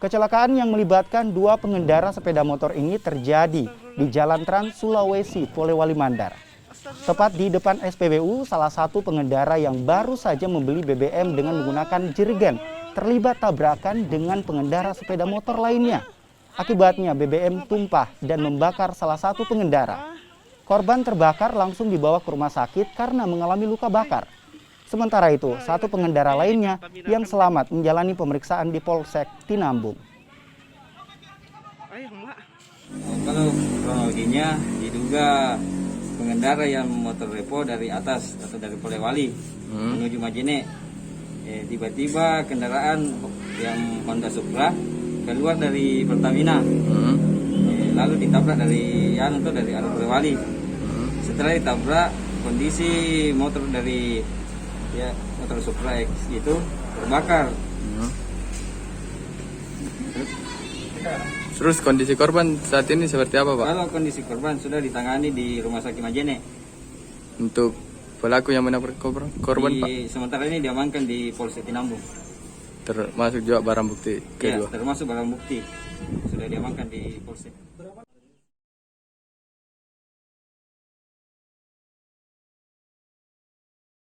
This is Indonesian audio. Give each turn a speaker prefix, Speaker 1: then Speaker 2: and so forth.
Speaker 1: Kecelakaan yang melibatkan dua pengendara sepeda motor ini terjadi di Jalan Trans Sulawesi, Polewali Mandar. Tepat di depan SPBU, salah satu pengendara yang baru saja membeli BBM dengan menggunakan jerigen terlibat tabrakan dengan pengendara sepeda motor lainnya. Akibatnya BBM tumpah dan membakar salah satu pengendara. Korban terbakar langsung dibawa ke rumah sakit karena mengalami luka bakar. Sementara itu, satu pengendara lainnya yang selamat menjalani pemeriksaan di Polsek Tinambung.
Speaker 2: Kalau kronologinya diduga pengendara yang motor repo dari atas atau dari Polewali menuju Majene. Tiba-tiba kendaraan yang Honda Supra keluar dari Pertamina, lalu ditabrak dari arah Polewali. Setelah ditabrak, kondisi motor dari motor Supra X itu terbakar.
Speaker 3: Terus kondisi korban saat ini seperti apa, Pak?
Speaker 2: Kalau kondisi korban sudah ditangani di Rumah Sakit Majene.
Speaker 3: Untuk pelaku yang menabrak korban, Pak?
Speaker 2: Sementara ini diamankan di Polsek Tinambung.
Speaker 3: Termasuk juga barang bukti kedua?
Speaker 2: Ya, termasuk barang bukti sudah diamankan di Polsek.